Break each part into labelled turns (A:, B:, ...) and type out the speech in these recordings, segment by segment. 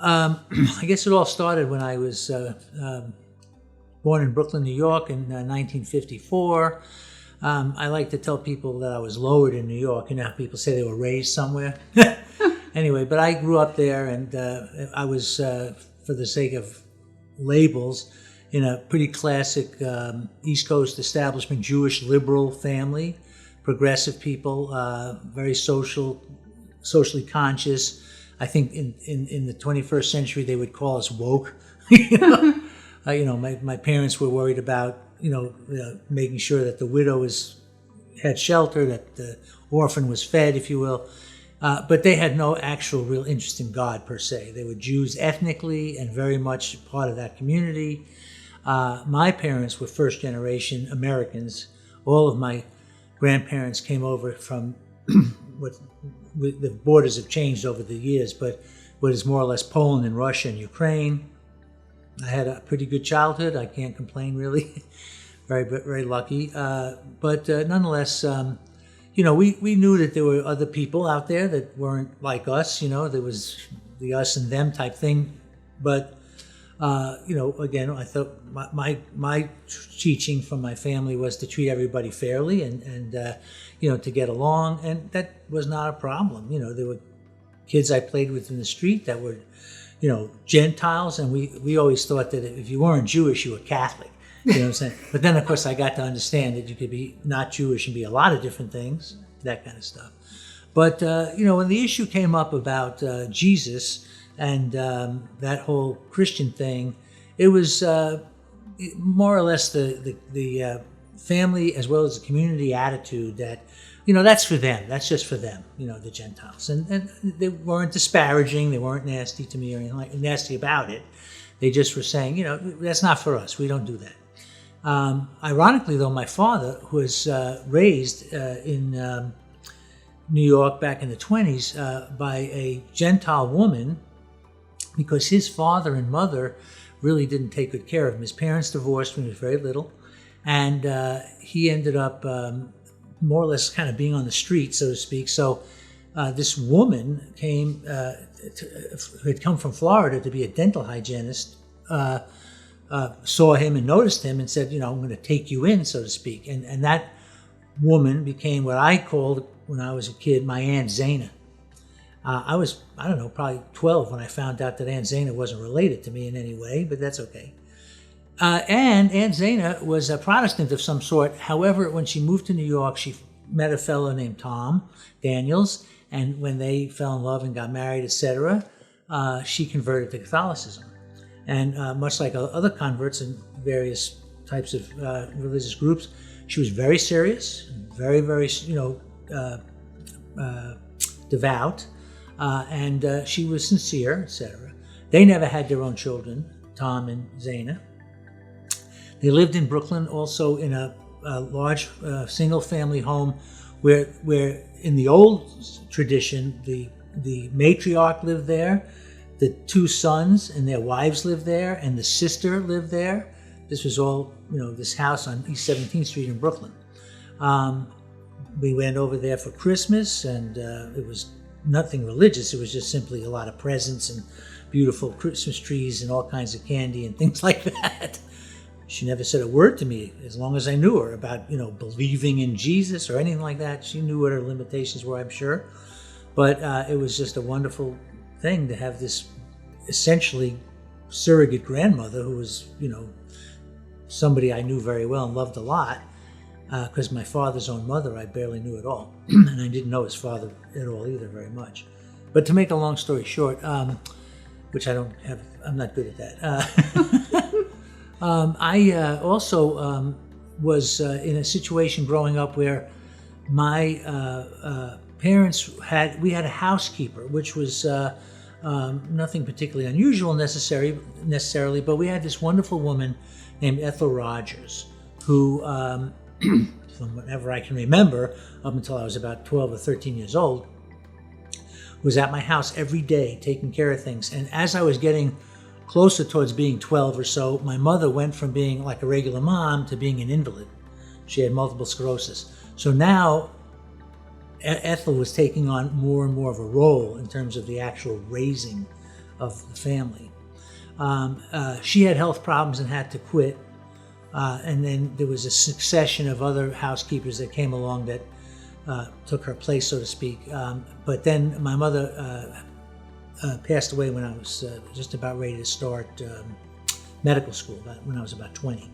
A: I guess it all started when I was born in Brooklyn, New York in 1954. I like to tell people that I was lowered in New York. You know how people say they were raised somewhere? Anyway, but I grew up there, and I was, for the sake of labels, in a pretty classic East Coast establishment, Jewish liberal family, progressive people, very socially conscious. I think in the 21st century they would call us woke. My parents were worried about making sure that the widow had shelter, that the orphan was fed, if you will. But they had no actual real interest in God per se. They were Jews ethnically and very much part of that community. My parents were first generation Americans. All of my grandparents came over from the borders have changed over the years, but what is more or less Poland and Russia and Ukraine. I had a pretty good childhood. I can't complain, really. Very, very lucky. But nonetheless, we knew that there were other people out there that weren't like us. There was the us and them type thing. But, again, I thought my teaching from my family was to treat everybody fairly and to get along. And that was not a problem. There were kids I played with in the street that were, Gentiles. And we always thought that if you weren't Jewish, you were Catholic. You know what I'm saying? But then, of course, I got to understand that you could be not Jewish and be a lot of different things, that kind of stuff. But, when the issue came up about Jesus and that whole Christian thing, it was more or less the family as well as the community attitude that, that's for them. That's just for them, the Gentiles. And they weren't disparaging. They weren't nasty to me or anything nasty about it. They just were saying, that's not for us. We don't do that. Ironically, though, my father was raised in New York back in the 20s by a Gentile woman because his father and mother really didn't take good care of him. His parents divorced when he was very little, and he ended up more or less kind of being on the street, so to speak. So this woman who had come from Florida to be a dental hygienist, saw him and noticed him and said, I'm going to take you in, so to speak. And that woman became what I called, when I was a kid, my Aunt Zana. I was, probably 12 when I found out that Aunt Zana wasn't related to me in any way, but that's okay. And Aunt Zana was a Protestant of some sort. However, when she moved to New York, she met a fellow named Tom Daniels, and when they fell in love and got married, etc., she converted to Catholicism. And much like other converts in various types of religious groups, she was very serious, very, very, devout, and she was sincere, etc. They never had their own children, Tom and Zana. They lived in Brooklyn, also in a large single-family home, where in the old tradition, the matriarch lived there. The two sons and their wives lived there, and the sister lived there. This was all, this house on East 17th Street in Brooklyn. We went over there for Christmas, and it was nothing religious. It was just simply a lot of presents and beautiful Christmas trees and all kinds of candy and things like that. She never said a word to me as long as I knew her about, believing in Jesus or anything like that. She knew what her limitations were, I'm sure. But it was just a wonderful thing to have this essentially surrogate grandmother who was, somebody I knew very well and loved a lot, because my father's own mother I barely knew at all, and I didn't know his father at all either very much. But to make a long story short, which I'm not good at that. I also was in a situation growing up where my parents we had a housekeeper, which was nothing particularly unusual necessarily, but we had this wonderful woman named Ethel Rogers, who, from whenever I can remember, up until I was about 12 or 13 years old, was at my house every day taking care of things. And as I was getting closer towards being 12 or so, my mother went from being like a regular mom to being an invalid. She had multiple sclerosis. So now Ethel was taking on more and more of a role in terms of the actual raising of the family. She had health problems and had to quit. And then there was a succession of other housekeepers that came along that took her place, so to speak. But then my mother passed away when I was just about ready to start medical school, when I was about 20.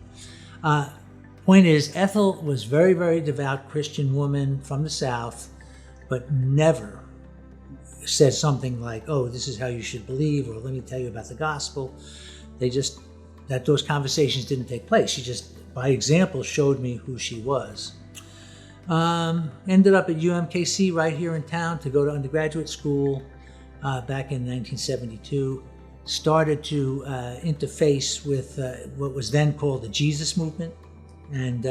A: Point is, Ethel was very, very devout Christian woman from the South, but never said something like, "Oh, this is how you should believe," or "Let me tell you about the gospel." Those conversations didn't take place. She just, by example, showed me who she was. Ended up at UMKC right here in town to go to undergraduate school back in 1972. Started to interface with what was then called the Jesus movement. And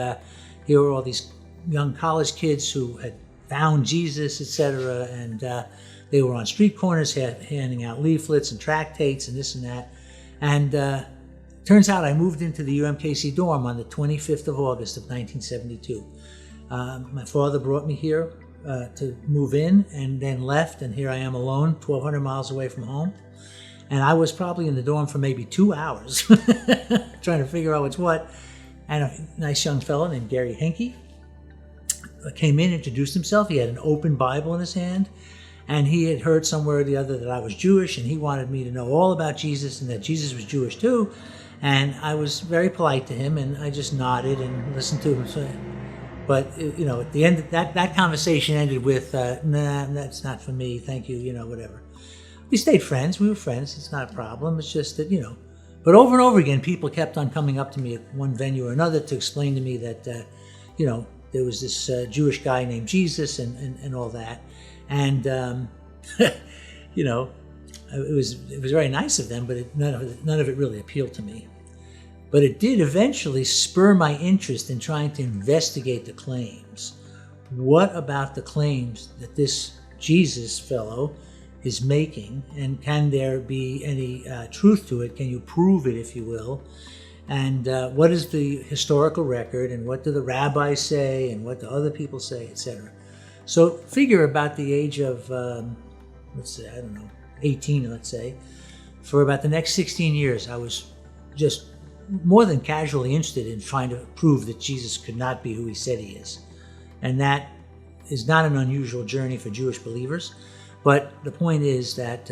A: here were all these young college kids who had found Jesus, etc. And they were on street corners handing out leaflets and tractates and this and that. And turns out I moved into the UMKC dorm on the 25th of August of 1972. My father brought me here to move in and then left, and here I am alone, 1,200 miles away from home. And I was probably in the dorm for maybe 2 hours trying to figure out what's what. And a nice young fellow named Gary Henke came in, introduced himself. He had an open Bible in his hand, and he had heard somewhere or the other that I was Jewish, and he wanted me to know all about Jesus and that Jesus was Jewish too. And I was very polite to him, and I just nodded and listened to him. But, at the end, that conversation ended with, "Nah, that's not for me, thank you, whatever." We stayed friends. We were friends. It's not a problem. It's just that, But over and over again, people kept on coming up to me at one venue or another to explain to me that, there was this Jewish guy named Jesus and all that. And, it was very nice of them, but none of it really appealed to me. But it did eventually spur my interest in trying to investigate the claims. What about the claims that this Jesus fellow is making, and can there be any truth to it? Can you prove it, if you will? And what is the historical record, and what do the rabbis say, and what do other people say, etc.? So figure about the age of, 18, let's say. For about the next 16 years, I was just more than casually interested in trying to prove that Jesus could not be who he said he is. And that is not an unusual journey for Jewish believers. But the point is that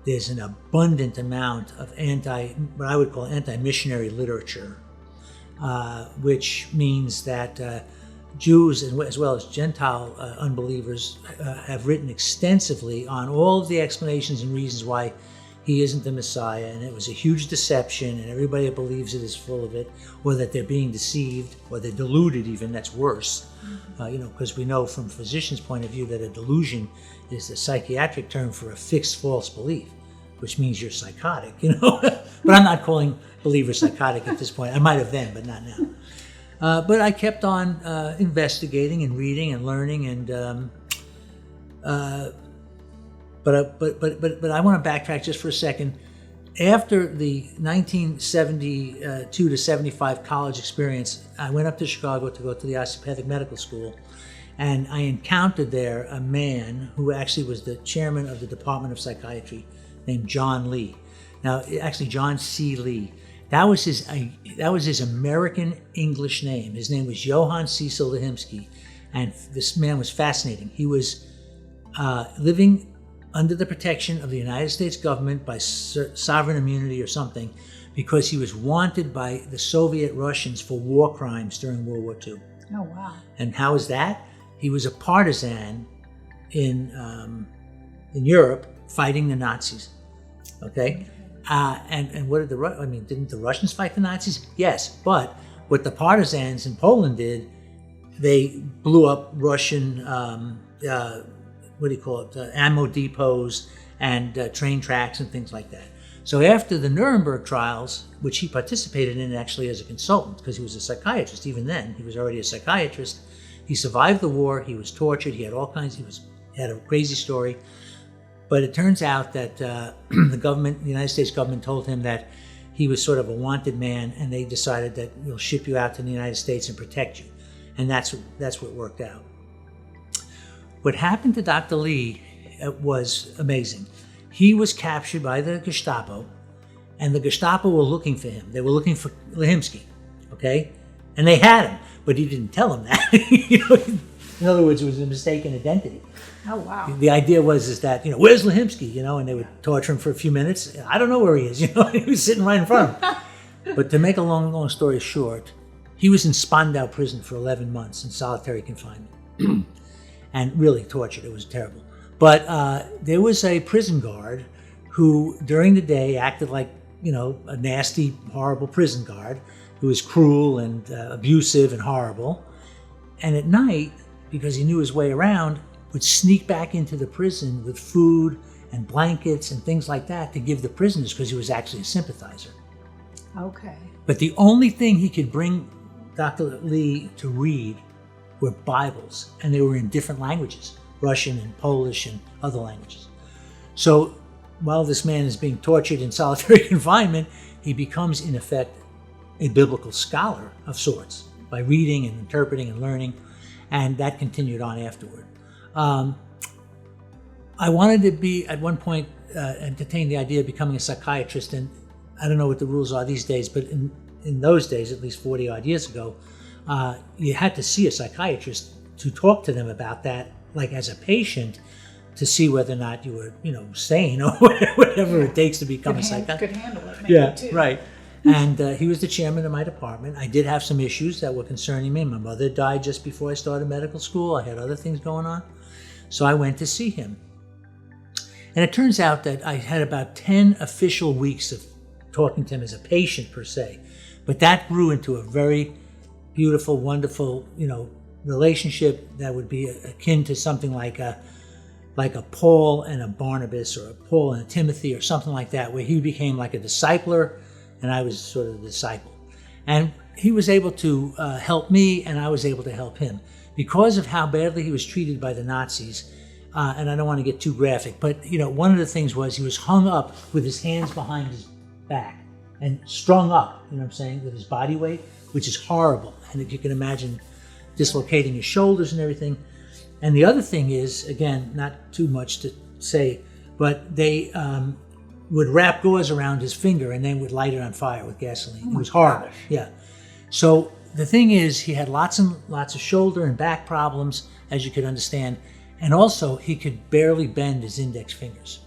A: there's an abundant amount of what I would call anti-missionary literature, which means that Jews as well as Gentile unbelievers have written extensively on all of the explanations and reasons why he isn't the Messiah, and it was a huge deception, and everybody that believes it is full of it, or that they're being deceived, or they're deluded even. That's worse, because we know from a physician's point of view that a delusion is a psychiatric term for a fixed false belief, which means you're psychotic, But I'm not calling believers psychotic at this point. I might have then, but not now. But I kept on investigating and reading and learning, and But I want to backtrack just for a second. After the 1972 to 75 college experience, I went up to Chicago to go to the osteopathic medical school, and I encountered there a man who actually was the chairman of the Department of Psychiatry, named John Lee. Now, actually, John C. Lee. That was his American English name. His name was Johann Cecil Lehimsky, and this man was fascinating. He was living under the protection of the United States government by sovereign immunity or something, because he was wanted by the Soviet Russians for war crimes during World War II.
B: Oh, wow.
A: And how is that? He was a partisan in Europe fighting the Nazis. Okay? And what did didn't the Russians fight the Nazis? Yes, but what the partisans in Poland did, they blew up Russian ammo depots and train tracks and things like that. So after the Nuremberg trials, which he participated in actually as a consultant, because he was a psychiatrist, even then, he was already a psychiatrist. He survived the war, he was tortured, he had had a crazy story. But it turns out that the United States government told him that he was sort of a wanted man, and they decided that we'll ship you out to the United States and protect you. And that's what worked out. What happened to Dr. Lee was amazing. He was captured by the Gestapo, and the Gestapo were looking for him. They were looking for Lehimsky, okay? And they had him, but he didn't tell them that. In other words, it was a mistaken identity.
B: Oh, wow.
A: The idea is that, where's Lehimsky? And they would torture him for a few minutes. I don't know where he is, he was sitting right in front of him. But to make a long story short, he was in Spandau prison for 11 months in solitary confinement. And really tortured. It was terrible. But there was a prison guard who, during the day, acted like, a nasty, horrible prison guard who was cruel and abusive and horrible. And at night, because he knew his way around, would sneak back into the prison with food and blankets and things like that to give the prisoners, because he was actually a sympathizer.
B: Okay.
A: But the only thing he could bring Dr. Lee to read were Bibles, and they were in different languages, Russian and Polish and other languages. So while this man is being tortured in solitary confinement, he becomes, in effect, a biblical scholar of sorts by reading and interpreting and learning, and that continued on afterward. I wanted to be, at one point, entertain the idea of becoming a psychiatrist, and I don't know what the rules are these days, but in those days, at least 40 odd years ago, you had to see a psychiatrist to talk to them about that, like as a patient, to see whether or not you were, sane or whatever it takes to become a psychiatrist.
B: Could handle it, maybe, too.
A: Right. And he was the chairman of my department. I did have some issues that were concerning me. My mother died just before I started medical school. I had other things going on. So I went to see him. And it turns out that I had about 10 official weeks of talking to him as a patient, per se. But that grew into a very beautiful, wonderful, relationship that would be akin to something like a Paul and a Barnabas, or a Paul and a Timothy, or something like that, where he became like a discipler and I was sort of the disciple. And he was able to help me, and I was able to help him. Because of how badly he was treated by the Nazis, and I don't want to get too graphic, but one of the things was he was hung up with his hands behind his back and strung up, with his body weight, which is horrible. And if you can imagine dislocating his shoulders and everything. And the other thing is, again, not too much to say, but they would wrap gauze around his finger and then would light it on fire with gasoline. It was horrible. Yeah. So the thing is, he had lots and lots of shoulder and back problems, as you could understand. And also, he could barely bend his index fingers.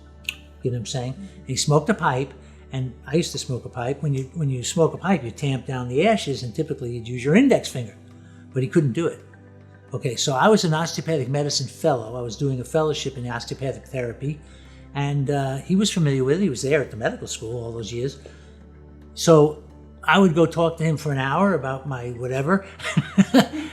A: You know what I'm saying? He smoked a pipe, and I used to smoke a pipe. When you smoke a pipe, you tamp down the ashes, and typically you'd use your index finger. But he couldn't do it. Okay, so I was an osteopathic medicine fellow. I was doing a fellowship in osteopathic therapy, and he was familiar with it. He was there at the medical school all those years. So I would go talk to him for an hour about my whatever,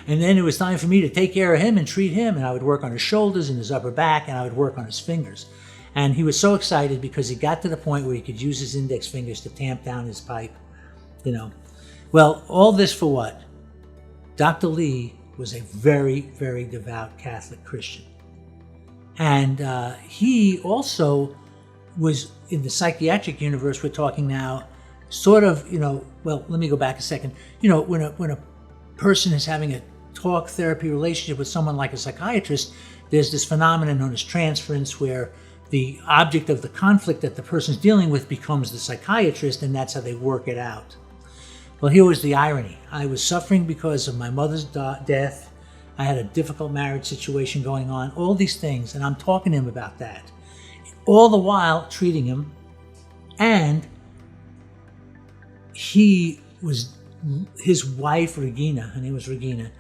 A: and then it was time for me to take care of him and treat him, and I would work on his shoulders and his upper back, and I would work on his fingers. And he was so excited because he got to the point where he could use his index fingers to tamp down his pipe, Well, all this for what? Dr. Lee was a very, very devout Catholic Christian. And he also was in the psychiatric universe we're talking now, sort of, well, let me go back a second. When a person is having a talk therapy relationship with someone like a psychiatrist, there's this phenomenon known as transference, where the object of the conflict that the person's dealing with becomes the psychiatrist, and that's how they work it out. Well, here was the irony. I was suffering because of my mother's death. I had a difficult marriage situation going on, all these things, and I'm talking to him about that. All the while treating him, and his wife, Regina, her name was Regina,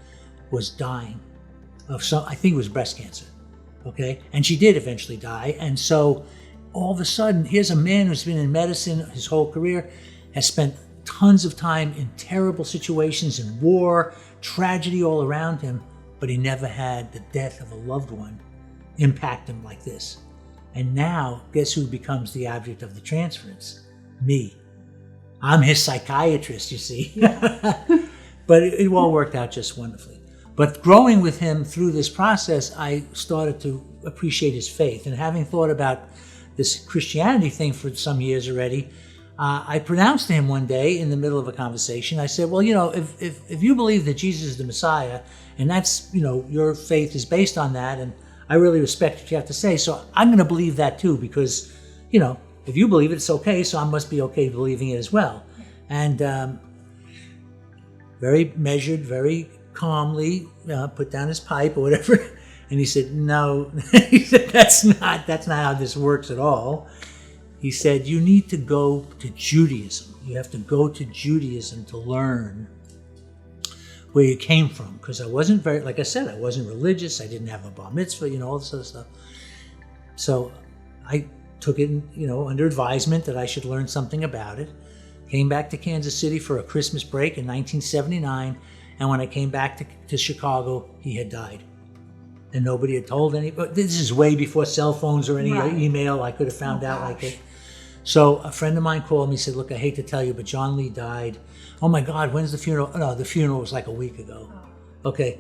A: was dying of I think it was breast cancer, okay? And she did eventually die, and so all of a sudden, here's a man who's been in medicine his whole career, has spent tons of time in terrible situations, in war, tragedy all around him, but he never had the death of a loved one impact him like this. And now, guess who becomes the object of the transference? Me. I'm his psychiatrist, you see. But it all worked out just wonderfully. But growing with him through this process, I started to appreciate his faith. And having thought about this Christianity thing for some years already, I pronounced to him one day in the middle of a conversation, I said, well, if you believe that Jesus is the Messiah, and that's, your faith is based on that, and I really respect what you have to say, so I'm going to believe that too, because, you know, if you believe it, it's okay, so I must be okay believing it as well. And very measured, very calmly, put down his pipe or whatever, and he said, "No," he said, "That's not how this works at all." He said, "You need to go to Judaism. You have to go to Judaism to learn where you came from." Because I wasn't very, like I said, I wasn't religious. I didn't have a bar mitzvah, you know, all this other stuff. So I took it, you know, under advisement that I should learn something about it. Came back to Kansas City for a Christmas break in 1979. And when I came back to Chicago, he had died. And nobody had told anybody. This is way before cell phones or any email. I could have found out like it. So a friend of mine called me and said, "Look, I hate to tell you, but John Lee died." "Oh my God, when's the funeral?" "No, the funeral was like a week ago." Okay.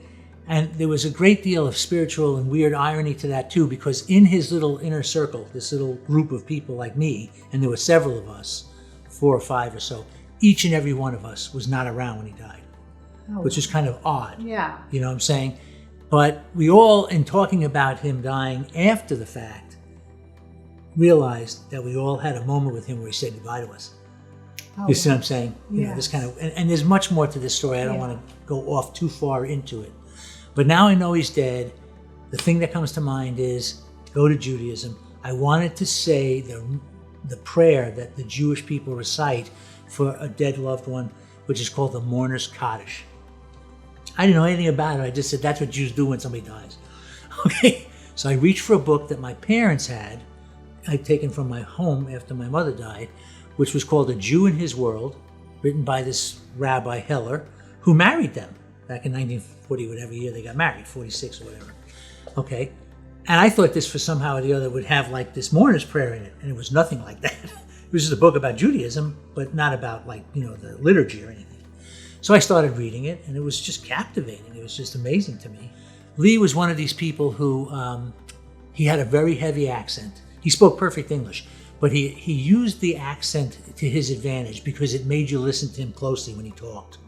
A: And there was a great deal of spiritual and weird irony to that too, because in his little inner circle, this little group of people like me, and there were several of us, 4 or 5 or so, each and every one of us was not around when he died, which is kind of odd.
B: Yeah.
A: You know what I'm saying? But we all, in talking about him dying after the fact, realized that we all had a moment with him where he said goodbye to us. You see what I'm saying? You know, this kind of, and there's much more to this story. I don't want to go off too far into it. But now I know he's dead. The thing that comes to mind is go to Judaism. I wanted to say the prayer that the Jewish people recite for a dead loved one, which is called the Mourner's Kaddish. I didn't know anything about it. I just said that's what Jews do when somebody dies. Okay, so I reached for a book that my parents had. I'd taken from my home after my mother died, which was called A Jew in His World, written by this Rabbi Heller, who married them back in 1940, whatever year they got married, 46 or whatever. Okay, and I thought this for somehow or the other would have like this mourner's prayer in it, and it was nothing like that. It was just a book about Judaism, but not about like, you know, the liturgy or anything. So I started reading it, and it was just captivating. It was just amazing to me. Lee was one of these people who, he had a very heavy accent. He spoke perfect English, but he used the accent to his advantage because it made you listen to him closely when he talked.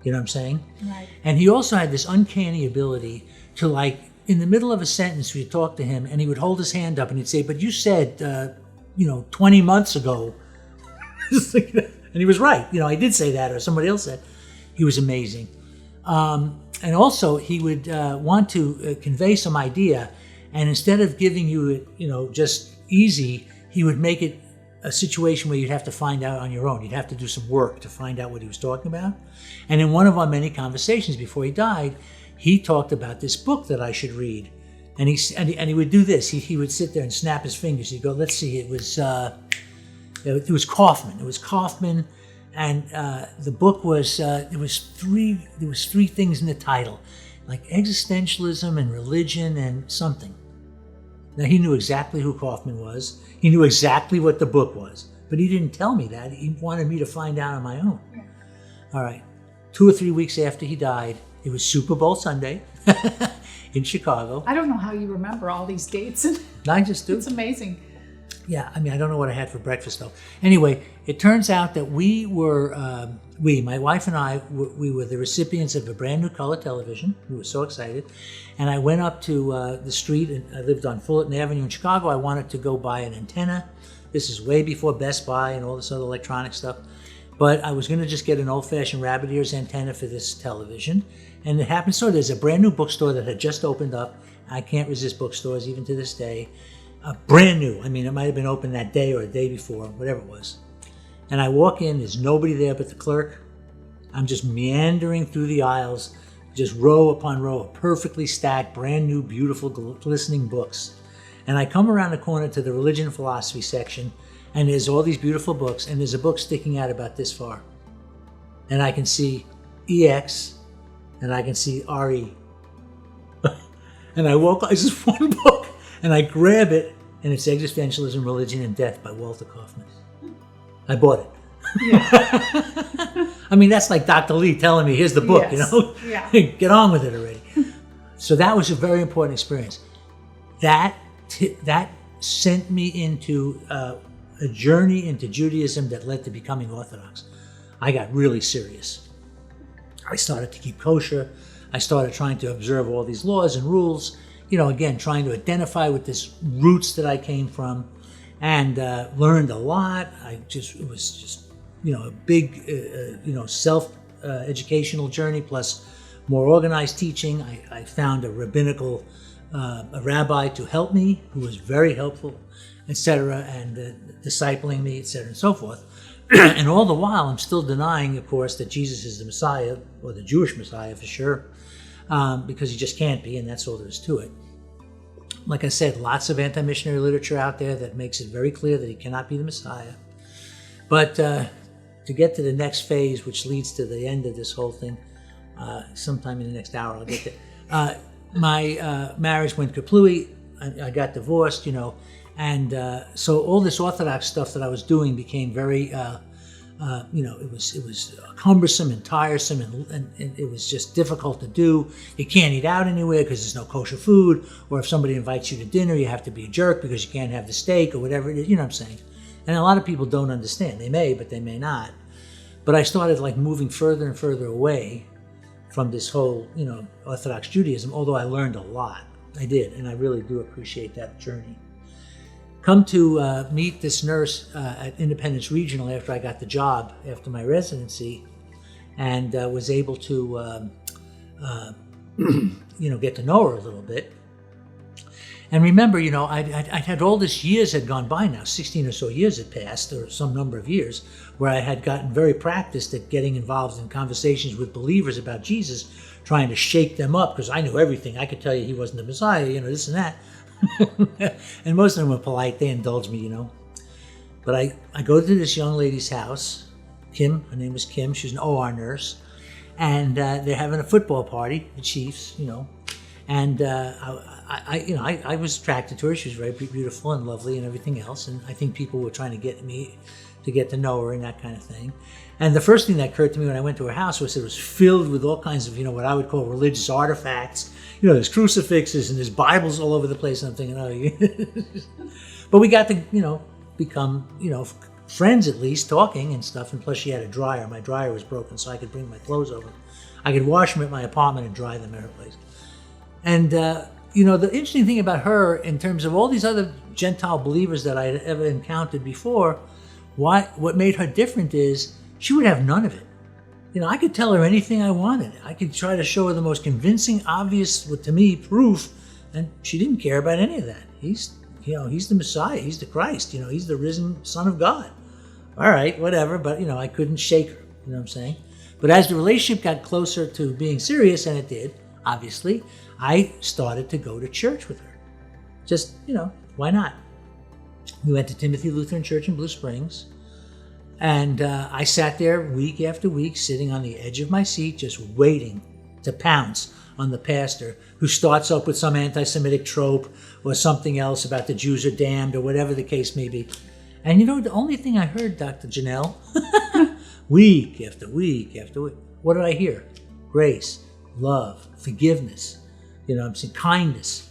A: You know what I'm saying?
B: Right.
A: And he also had this uncanny ability to, like, in the middle of a sentence, we'd talk to him, and he would hold his hand up and he'd say, "But you said, 20 months ago." And he was right. You know, I did say that, or somebody else said. He was amazing. And also, he would want to convey some idea, and instead of giving you it, just easy, he would make it a situation where you'd have to find out on your own. You'd have to do some work to find out what he was talking about. And in one of our many conversations before he died, he talked about this book that I should read. And he would do this. He would sit there and snap his fingers. He'd go, "Let's see, it was Kaufman. It was Kaufman." And the book was, there was three things in the title, like existentialism and religion and something. Now, he knew exactly who Kaufman was. He knew exactly what the book was, but he didn't tell me that. He wanted me to find out on my own. Yeah. All right. 2 or 3 weeks after he died, it was Super Bowl Sunday in Chicago.
B: I don't know how you remember all these dates.
A: I just do.
B: It's amazing.
A: Yeah, I mean, I don't know what I had for breakfast, though. Anyway, it turns out that we were, my wife and I, we were the recipients of a brand new color television. We were so excited. And I went up to the street, and I lived on Fullerton Avenue in Chicago. I wanted to go buy an antenna. This is way before Best Buy and all this other electronic stuff. But I was going to just get an old-fashioned rabbit ears antenna for this television. And it happened so there's a brand new bookstore that had just opened up. I can't resist bookstores even to this day. Brand new. I mean, it might have been open that day or a day before, whatever it was. And I walk in, there's nobody there but the clerk. I'm just meandering through the aisles, just row upon row of perfectly stacked, brand new, beautiful, glistening books. And I come around the corner to the religion and philosophy section, and there's all these beautiful books, and there's a book sticking out about this far. And I can see EX, and I can see RE. And I walk, it's just one book, and I grab it, and it's Existentialism, Religion, and Death by Walter Kaufman. I bought it. Yeah. I mean, that's like Dr. Lee telling me, here's the book,
B: yes.
A: Yeah. Get on with it already. So that was a very important experience. That sent me into a journey into Judaism that led to becoming Orthodox. I got really serious. I started to keep kosher. I started trying to observe all these laws and rules, again, trying to identify with this roots that I came from. and learned a lot. It was just, a big, self-educational journey, plus more organized teaching. I found a rabbinical, a rabbi to help me, who was very helpful, etc., and discipling me, etc., and so forth. And all the while, I'm still denying, of course, that Jesus is the Messiah, or the Jewish Messiah for sure, because he just can't be, and that's all there is to it. Like I said, lots of anti-missionary literature out there that makes it very clear that he cannot be the Messiah. But to get to the next phase, which leads to the end of this whole thing, sometime in the next hour, I'll get there. My marriage went kaplooey. I got divorced, and so all this Orthodox stuff that I was doing became very, it was cumbersome and tiresome, and it was just difficult to do. You can't eat out anywhere because there's no kosher food, or if somebody invites you to dinner, you have to be a jerk because you can't have the steak or whatever it is. You know what I'm saying? And a lot of people don't understand. They may, but they may not. But I started moving further and further away from this whole, Orthodox Judaism, although I learned a lot. I did, and I really do appreciate that journey. Come to meet this nurse at Independence Regional after I got the job, after my residency, and was able to, get to know her a little bit. And remember, I'd had all this years had gone by now, 16 or so years had passed, or some number of years, where I had gotten very practiced at getting involved in conversations with believers about Jesus, trying to shake them up, because I knew everything. I could tell you he wasn't the Messiah, this and that. And most of them were polite. They indulged me, But I go to this young lady's house, Kim, her name was Kim, she was an OR nurse, and they're having a football party, the Chiefs, and I was attracted to her. She was very beautiful and lovely and everything else, and I think people were trying to get me to get to know her and that kind of thing. And the first thing that occurred to me when I went to her house was it was filled with all kinds of, what I would call religious artifacts. There's crucifixes and there's Bibles all over the place. And I'm thinking, oh, but we got to, become, friends at least, talking and stuff. And plus she had a dryer. My dryer was broken, so I could bring my clothes over. I could wash them at my apartment and dry them at her place. And, the interesting thing about her, in terms of all these other Gentile believers that I had ever encountered before, what made her different is she would have none of it. I could tell her anything I wanted. I could try to show her the most convincing, obvious, to me, proof, and she didn't care about any of that. He's the Messiah. He's the Christ. He's the risen Son of God. All right, whatever, but, I couldn't shake her. You know what I'm saying? But as the relationship got closer to being serious, and it did, obviously, I started to go to church with her. Just, why not? We went to Timothy Lutheran Church in Blue Springs. And I sat there week after week, sitting on the edge of my seat, just waiting to pounce on the pastor who starts up with some anti-Semitic trope or something else about the Jews are damned or whatever the case may be. And the only thing I heard, Dr. Ginnelle, week after week after week, what did I hear? Grace, love, forgiveness, I'm saying kindness.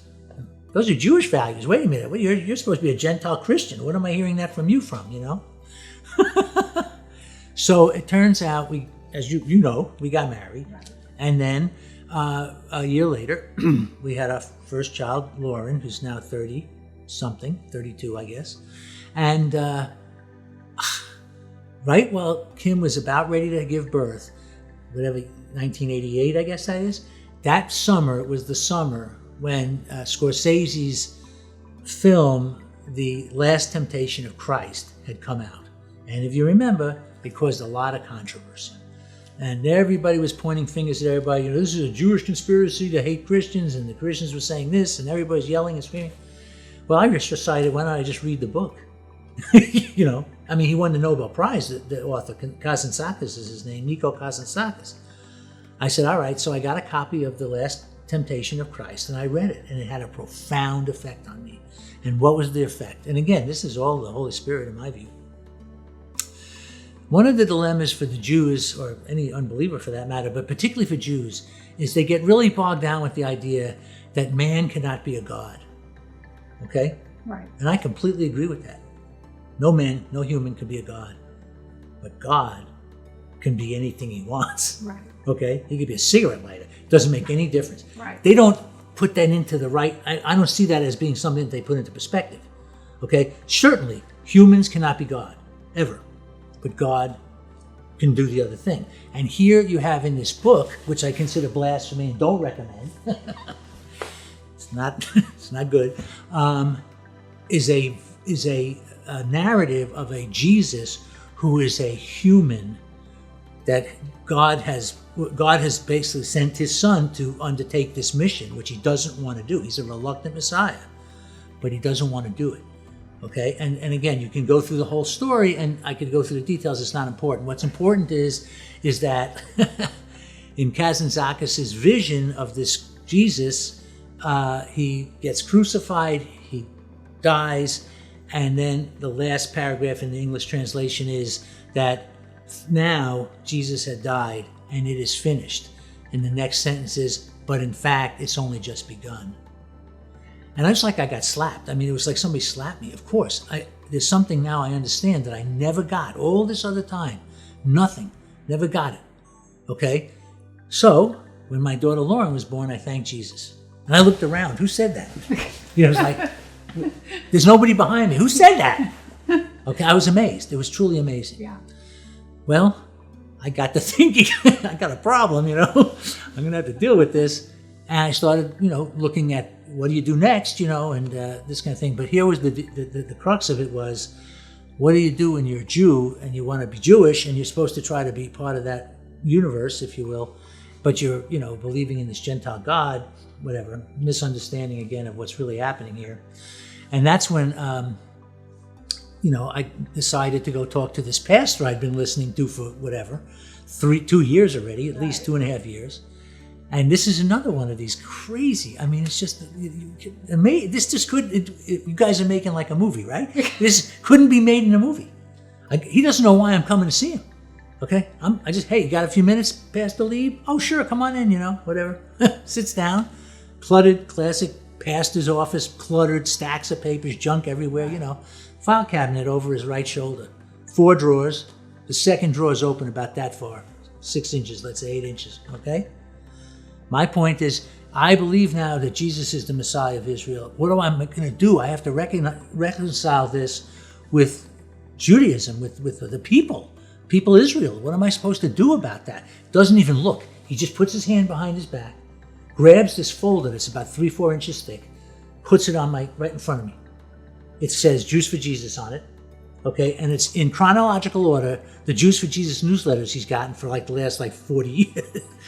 A: Those are Jewish values. Wait a minute, you're supposed to be a Gentile Christian. What am I hearing that from you from, So it turns out we got married. Right. And then a year later, we had our first child, Lauren, who's now 30-something, 32, I guess. And right while Kim was about ready to give birth, whatever, 1988, I guess that is, that summer, it was the summer when Scorsese's film, The Last Temptation of Christ, had come out. And if you remember, it caused a lot of controversy. And everybody was pointing fingers at everybody. This is a Jewish conspiracy to hate Christians, and the Christians were saying this, and everybody's yelling and screaming. Well, I just decided, why don't I just read the book? He won the Nobel Prize, the author, Kazantzakis is his name, Nico Kazantzakis. I said, all right, so I got a copy of The Last Temptation of Christ, and I read it, and it had a profound effect on me. And what was the effect? And again, this is all the Holy Spirit in my view. One of the dilemmas for the Jews, or any unbeliever for that matter, but particularly for Jews, is they get really bogged down with the idea that man cannot be a God. Okay?
B: Right.
A: And I completely agree with that. No man, no human can be a God. But God can be anything he wants.
B: Right.
A: Okay? He could be a cigarette lighter. It doesn't make any difference.
B: Right.
A: They don't put that into the right... I don't see that as being something that they put into perspective. Okay? Certainly, humans cannot be God, ever. But God can do the other thing. And here you have in this book, which I consider blasphemy and don't recommend, it's not good, is a narrative of a Jesus who is a human that God has basically sent his son to undertake this mission, which he doesn't want to do. He's a reluctant Messiah, but he doesn't want to do it. Okay, and again, you can go through the whole story, and I could go through the details. It's not important. What's important is that in Kazantzakis' vision of this Jesus, he gets crucified, he dies, and then the last paragraph in the English translation is that now Jesus had died and it is finished. And the next sentence is, but in fact, it's only just begun. And I was like, I got slapped. I mean, it was like somebody slapped me. Of course, there's something now I understand that I never got all this other time. Nothing. Never got it. Okay? So, when my daughter Lauren was born, I thanked Jesus. And I looked around. Who said that? It was like, there's nobody behind me. Who said that? Okay, I was amazed. It was truly amazing.
B: Yeah.
A: Well, I got to thinking, I got a problem, I'm going to have to deal with this. And I started, looking at what do you do next, and this kind of thing. But here was the crux of it was, what do you do when you're a Jew and you want to be Jewish and you're supposed to try to be part of that universe, if you will, but you're, believing in this Gentile God, whatever, misunderstanding again of what's really happening here. And that's when, I decided to go talk to this pastor I'd been listening to for whatever, 2 years already, at least 2.5 years. And this is another one of these crazy, I mean, it's just, this just you guys are making like a movie, right? This couldn't be made in a movie. He doesn't know why I'm coming to see him. Okay? Hey, you got a few minutes, Pastor Lieb? Oh, sure, come on in, whatever. Sits down, cluttered, classic pastor's office, cluttered, stacks of papers, junk everywhere, file cabinet over his right shoulder, 4 drawers. The second drawer is open about that far, 6 inches, let's say 8 inches, okay? My point is, I believe now that Jesus is the Messiah of Israel. What am I going to do? I have to reconcile this with Judaism, with the people Israel. What am I supposed to do about that? Doesn't even look. He just puts his hand behind his back, grabs this folder that's about 3-4 inches thick, puts it on right in front of me. It says Jews for Jesus on it. Okay, and it's in chronological order, the Jews for Jesus newsletters he's gotten for the last 40 years.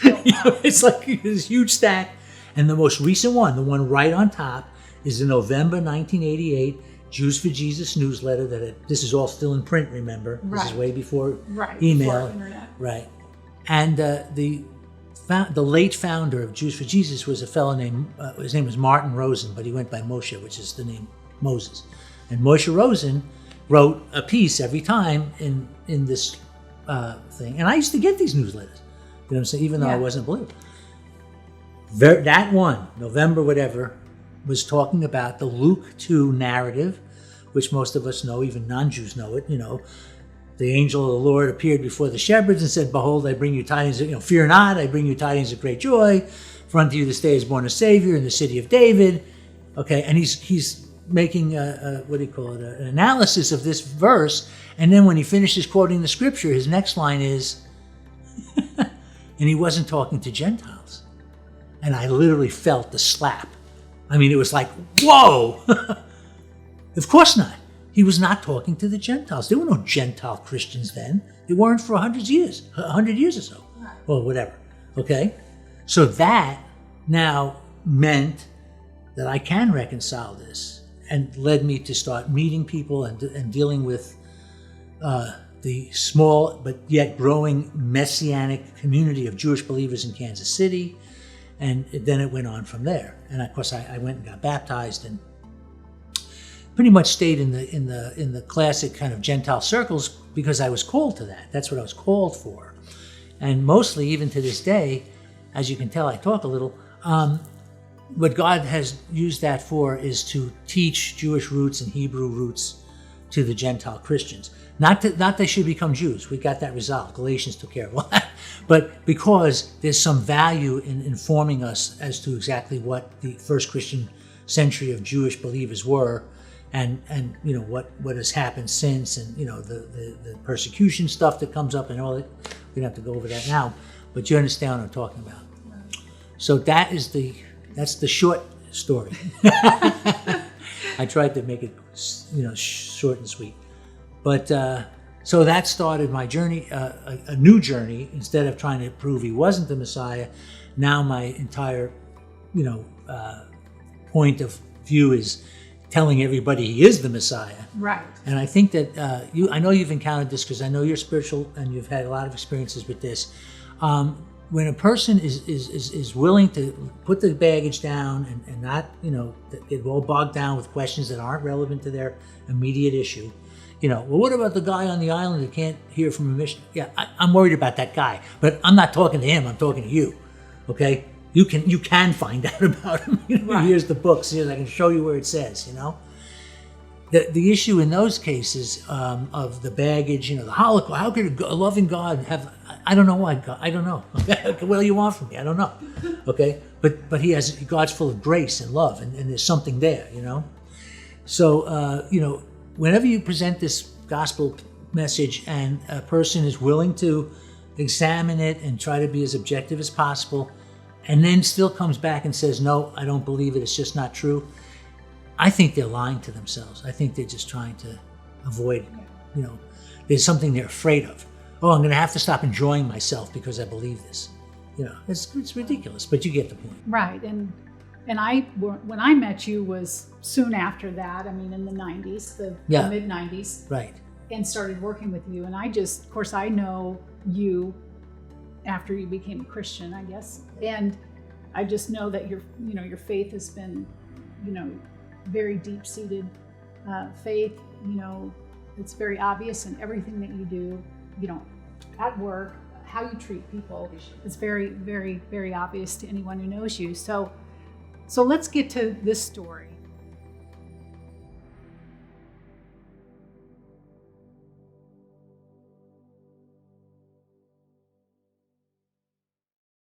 A: It's like this huge stack. And the most recent one, the one right on top, is the November 1988 Jews for Jesus newsletter. This is all still in print, remember?
B: Right.
A: This is way before
B: right,
A: email.
B: before internet.
A: Right. And the late founder of Jews for Jesus was a fellow named, his name was Martin Rosen, but he went by Moshe, which is the name Moses. And Moshe Rosen wrote a piece every time in this thing. And I used to get these newsletters, you know what I'm saying, even though I wasn't a believer. That one, November whatever, was talking about the Luke 2 narrative, which most of us know, even non-Jews know it, The angel of the Lord appeared before the shepherds and said, behold, I bring you tidings, fear not, I bring you tidings of great joy. For unto you this day is born a Savior in the city of David. Okay, and he's making an analysis of this verse, and then when he finishes quoting the scripture, his next line is, and he wasn't talking to Gentiles. And I literally felt the slap. I mean, it was like, whoa! Of course not. He was not talking to the Gentiles. There were no Gentile Christians then. They weren't for 100 years or so, or whatever. Okay? So that now meant that I can reconcile this, and led me to start meeting people and dealing with the small but yet growing messianic community of Jewish believers in Kansas City, and then it went on from there. And of course, I went and got baptized and pretty much stayed in the classic kind of Gentile circles because I was called to that. That's what I was called for, and mostly even to this day, as you can tell, I talk a little. What God has used that for is to teach Jewish roots and Hebrew roots to the Gentile Christians. Not they should become Jews. We got that resolved. Galatians took care of all that. But because there's some value in informing us as to exactly what the first Christian century of Jewish believers were, and you know what has happened since, and you know the persecution stuff that comes up and all that. We don't have to go over that now, but you understand what I'm talking about. So that's the short story. I tried to make it, you know, short and sweet, but so that started my journey, a new journey. Instead of trying to prove he wasn't the Messiah, now my entire, you know, point of view is telling everybody he is the Messiah.
B: Right.
A: And I think that I know you've encountered this because I know you're spiritual and you've had a lot of experiences with this. When a person is willing to put the baggage down and not, you know, get all bogged down with questions that aren't relevant to their immediate issue, you know, well, what about the guy on the island that can't hear from a mission? Yeah, I'm worried about that guy, but I'm not talking to him. I'm talking to you. Okay, you can find out about him. You know,
B: right.
A: Here's the books. Here's I can show you where it says. You know. The issue in those cases of the baggage, you know, the Holocaust, how could a loving God have, I don't know why, God, I don't know. What do you want from me? I don't know. Okay? But God's full of grace and love, and there's something there, you know? So, you know, whenever you present this gospel message and a person is willing to examine it and try to be as objective as possible, and then still comes back and says, no, I don't believe it, it's just not true, I think they're lying to themselves. I think they're just trying to avoid, you know, there's something they're afraid of. Oh, I'm going to have to stop enjoying myself because I believe this. You know, it's ridiculous, but you get the point.
B: Right. And when I met you was soon after that. I mean, in the 90s, the mid 90s.
A: Right.
B: And started working with you. And of course, I know you after you became a Christian, I guess. And I just know that your faith has been, you know, very deep-seated faith. You know, it's very obvious in everything that you do, you know, at work, how you treat people. It's very, very, very obvious to anyone who knows you. So let's get to this story.